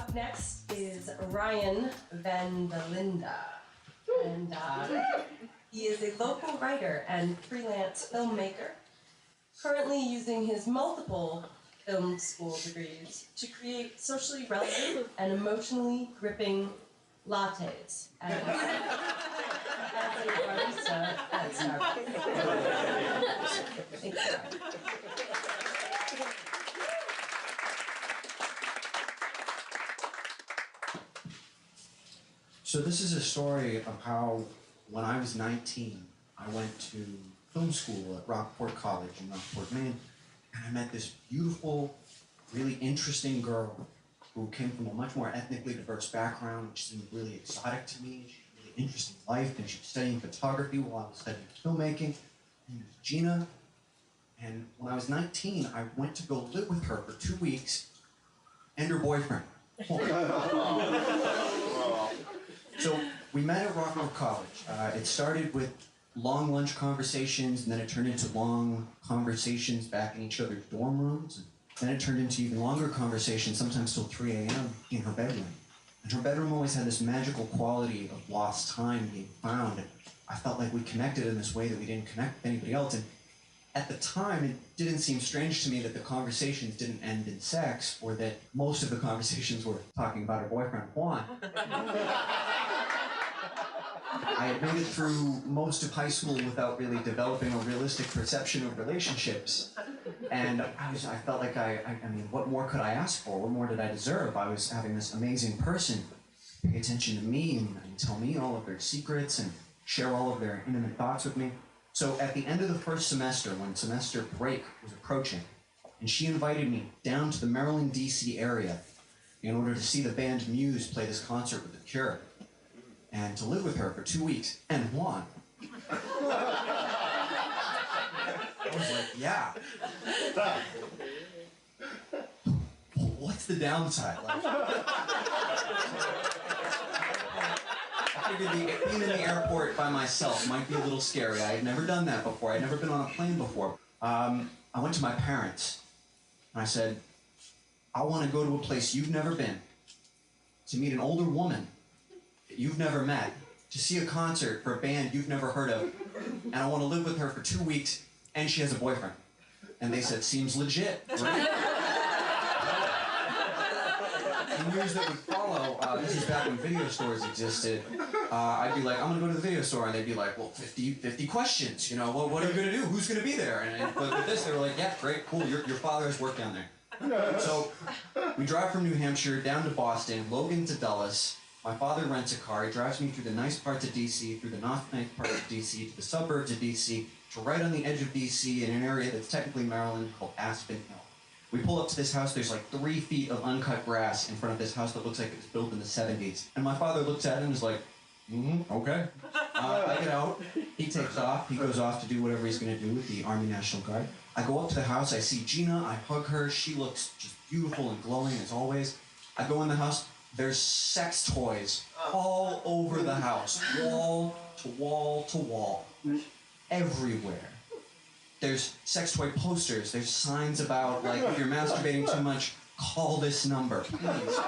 Up next is Ryan VanDalinda. And he is a local writer and freelance filmmaker, currently using his multiple film school degrees to create socially relevant and emotionally gripping lattes as a barista at Starbucks. Thank you. So this is a story of how, when I was 19, I went to film school at Rockport College in Rockport, Maine, and I met this beautiful, really interesting girl who came from a much more ethnically diverse background, which seemed really exotic to me. She had a really interesting life, and she was studying photography while I was studying filmmaking. Her name was Gina, and when I was 19, I went to go live with her for 2 weeks, and her boyfriend. So we met at Rockport College. It started with long lunch conversations, and then it turned into long conversations back in each other's dorm rooms. And then it turned into even longer conversations, sometimes till 3 a.m. in her bedroom. And her bedroom always had this magical quality of lost time being found. And I felt like we connected in this way that we didn't connect with anybody else. And at the time, it didn't seem strange to me that the conversations didn't end in sex, or that most of the conversations were talking about her boyfriend, Juan. I had made it through most of high school without really developing a realistic perception of relationships. And I felt like I mean, what more could I ask for? What more did I deserve? I was having this amazing person pay attention to me and tell me all of their secrets and share all of their intimate thoughts with me. So at the end of the first semester, when semester break was approaching, and she invited me down to the Maryland, D.C. area in order to see the band Muse play this concert with The Cure, and to live with her for 2 weeks, and Juan. I was like, yeah. What's the downside? Like, I figured being in the airport by myself might be a little scary. I had never done that before. I'd never been on a plane before. I went to my parents, and I said, I want to go to a place you've never been, to meet an older woman that you've never met, to see a concert for a band you've never heard of, and I want to live with her for 2 weeks, and she has a boyfriend. And they said, seems legit, right? In years that would follow, this is back when video stores existed, I'd be like, I'm going to go to the video store, and they'd be like, well, 50 questions, you know, well, what are you going to do? Who's going to be there? But with this, they were like, yeah, great, cool, your father has work down there. So we drive from New Hampshire down to Boston, Logan to Dulles. My father rents a car. He drives me through the nice parts of D.C., through the not nice parts of D.C., to the suburbs of D.C., to right on the edge of D.C. in an area that's technically Maryland called Aspen Hill. We pull up to this house. There's like 3 feet of uncut grass in front of this house that looks like it was built in the 70s. And my father looks at it and is like, okay. I get out. He takes off. He goes off to do whatever he's going to do with the Army National Guard. I go up to the house. I see Gina. I hug her. She looks just beautiful and glowing as always. I go in the house. There's sex toys all over the house, wall to wall to wall, everywhere. There's sex toy posters. There's signs about, like, if you're masturbating too much, call this number. Please,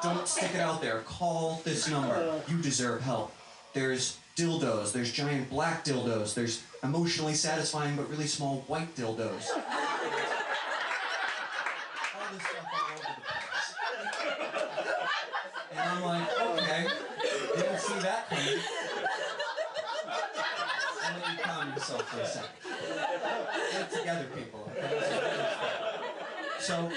don't stick it out there. Call this number. You deserve help. There's dildos. There's giant black dildos. There's emotionally satisfying but really small white dildos. All this stuff all over the place. And I'm like, okay, didn't see that coming. I'll let you calm yourself for a second. Get it together, people. So,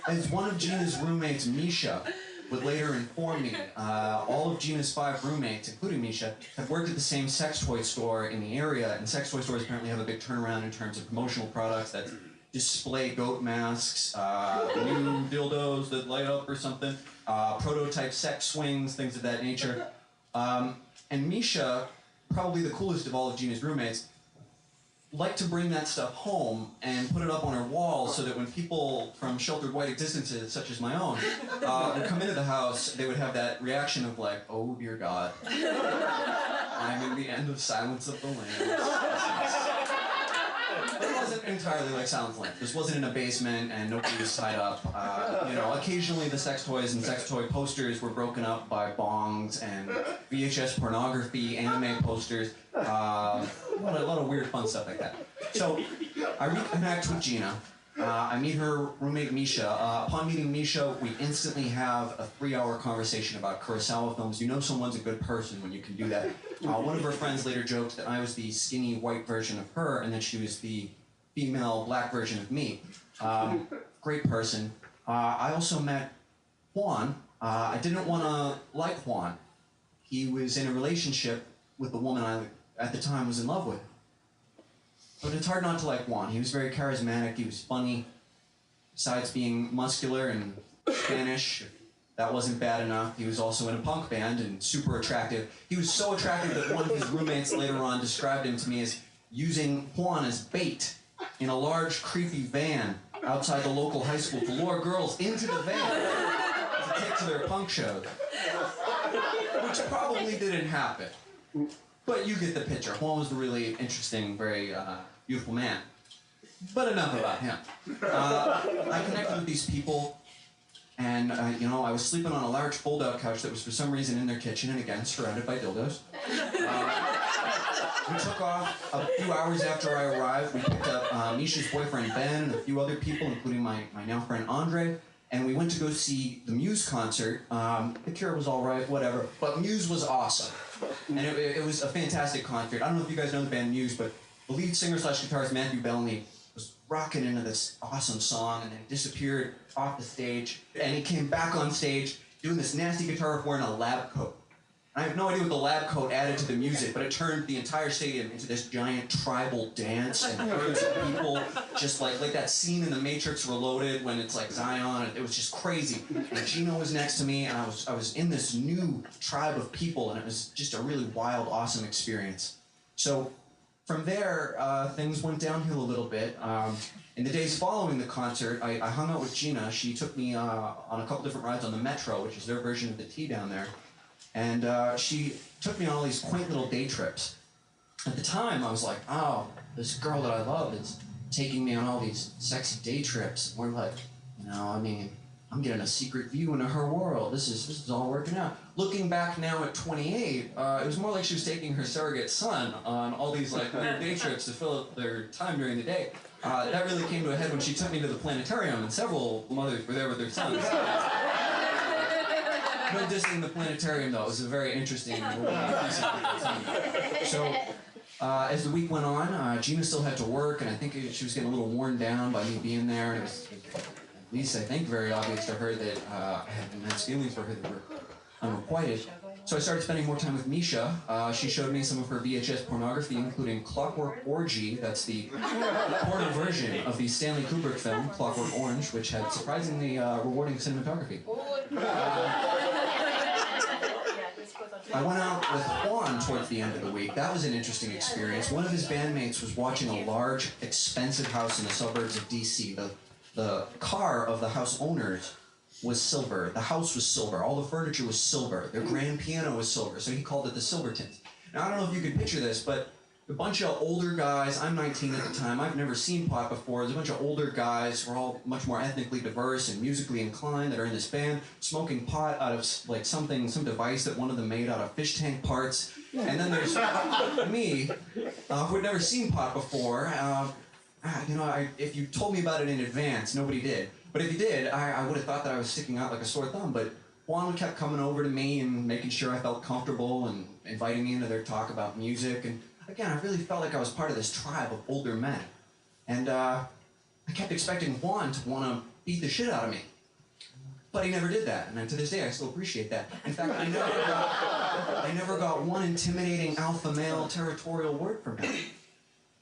as one of Gina's roommates, Misha, would later inform me, all of Gina's 5 roommates, including Misha, have worked at the same sex toy store in the area, and sex toy stores apparently have a big turnaround in terms of promotional products that display goat masks, new dildos that light up or something, prototype sex swings, things of that nature. And Misha, probably the coolest of all of Gina's roommates, liked to bring that stuff home and put it up on her wall so that when people from sheltered white existences, such as my own, would come into the house, they would have that reaction of like, oh dear God, I'm in the end of Silence of the Lambs. It wasn't entirely like Silent Flame. This wasn't in a basement and nobody was tied up. You know, occasionally the sex toys and sex toy posters were broken up by bongs and VHS pornography, anime posters, a lot of weird fun stuff like that. So I reconnect with Gina. I meet her roommate Misha. Upon meeting Misha, we instantly have a 3-hour conversation about Kurosawa films. You know someone's a good person when you can do that. One of her friends later joked that I was the skinny white version of her and that she was the female black version of me. Great person. I also met Juan. I didn't want to like Juan. He was in a relationship with the woman I, at the time, was in love with. But it's hard not to like Juan. He was very charismatic, he was funny. Besides being muscular and Spanish, that wasn't bad enough. He was also in a punk band and super attractive. He was so attractive that one of his roommates later on described him to me as using Juan as bait in a large, creepy van outside the local high school to lure girls into the van to take to their punk shows. Which probably didn't happen. But you get the picture. Juan was a really interesting, very beautiful man. But enough about him. I connected with these people, and you know, I was sleeping on a large fold-out couch that was for some reason in their kitchen, and again, surrounded by dildos. We took off a few hours after I arrived. We picked up Misha's boyfriend Ben and a few other people, including my now friend Andre, and we went to go see the Muse concert. The Cure was all right, whatever, but Muse was awesome. And it was a fantastic concert. I don't know if you guys know the band Muse, but the lead singer/guitarist Matthew Bellamy was rocking into this awesome song, and then disappeared off the stage, and he came back on stage doing this nasty guitar riff wearing a lab coat. I have no idea what the lab coat added to the music, but it turned the entire stadium into this giant tribal dance, and herds of people, just like that scene in The Matrix Reloaded when it's like Zion. It was just crazy. And Gina was next to me, and I was in this new tribe of people, and it was just a really wild, awesome experience. So from there, things went downhill a little bit. In the days following the concert, I hung out with Gina. She took me on a couple different rides on the Metro, which is their version of the T down there. And she took me on all these quaint little day trips. At the time, I was like, oh, this girl that I love is taking me on all these sexy day trips. We're like, you know, I mean, I'm getting a secret view into her world. This is all working out. Looking back now at 28, it was more like she was taking her surrogate son on all these like weird day trips to fill up their time during the day. That really came to a head when she took me to the planetarium, and several mothers were there with their sons. No dissing the planetarium, though. It was a very interesting. So, as the week went on, Gina still had to work, and I think she was getting a little worn down by me being there. And it was, at least I think, very obvious to her that I had immense feelings for her that were unrequited. So I started spending more time with Misha. She showed me some of her VHS pornography, including Clockwork Orgy. That's the porno version of the Stanley Kubrick film, Clockwork Orange, which had surprisingly rewarding cinematography. I went out with Juan towards the end of the week. That was an interesting experience. One of his bandmates was watching a large, expensive house in the suburbs of D.C. The car of the house owners was silver. The house was silver. All the furniture was silver. Their grand piano was silver, so he called it the Silvertons. Now, I don't know if you can picture this, but a bunch of older guys. I'm 19 at the time. I've never seen pot before. There's a bunch of older guys who are all much more ethnically diverse and musically inclined that are in this band, smoking pot out of like some device that one of them made out of fish tank parts. And then there's me, who had never seen pot before. You know, if you told me about it in advance, nobody did. But if you did, I would have thought that I was sticking out like a sore thumb. But Juan kept coming over to me and making sure I felt comfortable and inviting me into their talk about music. And again, I really felt like I was part of this tribe of older men. And I kept expecting Juan to want to beat the shit out of me. But he never did that, and to this day I still appreciate that. In fact, I never got one intimidating alpha male territorial word from him.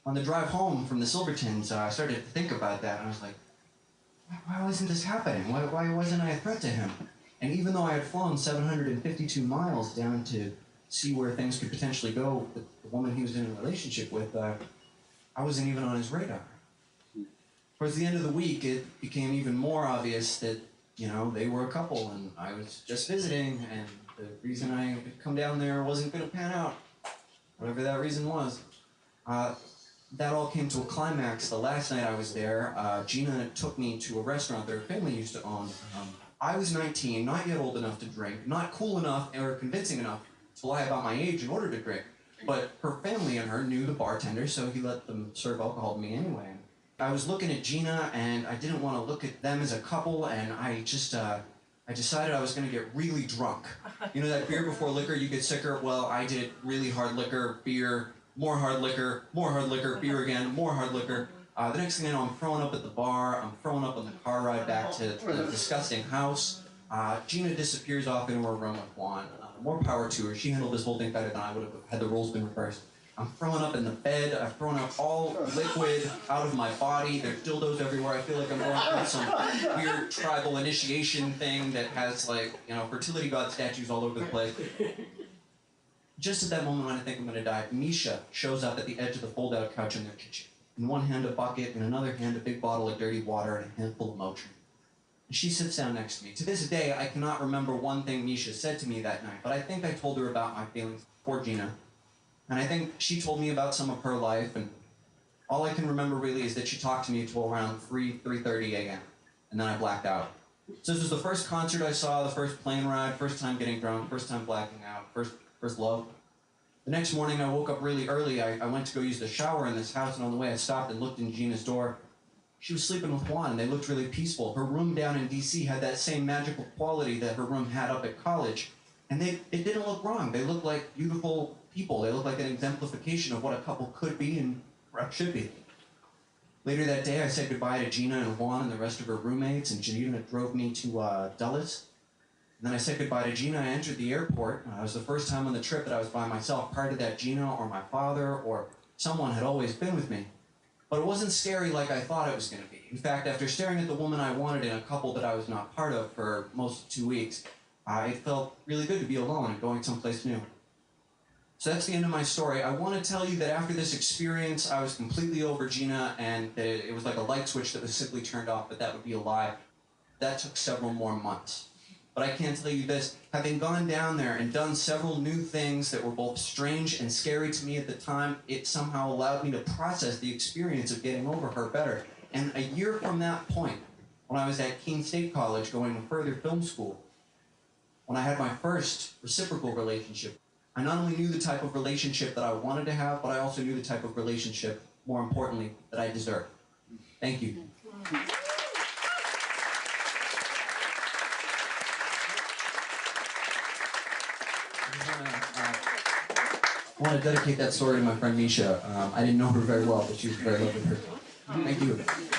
On the drive home from the Silvertons, I started to think about that, and I was like, why wasn't this happening? Why wasn't I a threat to him? And even though I had flown 752 miles down to see where things could potentially go with the woman he was in a relationship with, I wasn't even on his radar. Towards the end of the week, it became even more obvious that, you know, they were a couple, and I was just visiting, and the reason I had come down there wasn't going to pan out, whatever that reason was. that all came to a climax the last night I was there. Gina took me to a restaurant that her family used to own. I was 19, not yet old enough to drink, not cool enough or convincing enough to lie about my age in order to drink. But her family and her knew the bartender, so he let them serve alcohol to me anyway. I was looking at Gina, and I didn't want to look at them as a couple, and I decided I was going to get really drunk. You know that beer before liquor, you get sicker? Well, I did really hard liquor, beer, more hard liquor, beer again, more hard liquor. The next thing I know, I'm throwing up at the bar, I'm throwing up on the car ride back to the disgusting house. Gina disappears off into her room with Juan. More power to her. She handled this whole thing better than I would have had the roles been reversed. I'm throwing up in the bed. I've thrown up all liquid out of my body. There's dildos everywhere. I feel like I'm going through some weird tribal initiation thing that has, like, you know, fertility god statues all over the place. Just at that moment when I think I'm going to die, Misha shows up at the edge of the fold-out couch in their kitchen. In one hand, a bucket. In another hand, a big bottle of dirty water and a handful of Moön. And she sits down next to me. To this day, I cannot remember one thing Misha said to me that night, but I think I told her about my feelings for Gina. And I think she told me about some of her life, and all I can remember really is that she talked to me until around 3:30 a.m. And then I blacked out. So this was the first concert I saw, the first plane ride, first time getting drunk, first time blacking out, first love. The next morning I woke up really early. I went to go use the shower in this house, and on the way I stopped and looked in Gina's door. She was sleeping with Juan, and they looked really peaceful. Her room down in D.C. had that same magical quality that her room had up at college. And it didn't look wrong. They looked like beautiful people. They looked like an exemplification of what a couple could be and should be. Later that day, I said goodbye to Gina and Juan and the rest of her roommates, and Gina drove me to Dulles. And then I said goodbye to Gina. I entered the airport. It was the first time on the trip that I was by myself. Prior to that, Gina or my father or someone had always been with me. But it wasn't scary like I thought it was going to be. In fact, after staring at the woman I wanted in a couple that I was not part of for most of 2 weeks, it felt really good to be alone and going someplace new. So that's the end of my story. I want to tell you that after this experience, I was completely over Gina, and that it was like a light switch that was simply turned off, but that would be a lie. That took several more months. But I can tell you this, having gone down there and done several new things that were both strange and scary to me at the time, it somehow allowed me to process the experience of getting over her better. And a year from that point, when I was at Keene State College going to further film school, when I had my first reciprocal relationship, I not only knew the type of relationship that I wanted to have, but I also knew the type of relationship, more importantly, that I deserved. Thank you. I want to dedicate that story to my friend Misha. I didn't know her very well, but she was a very lovely person. Thank you.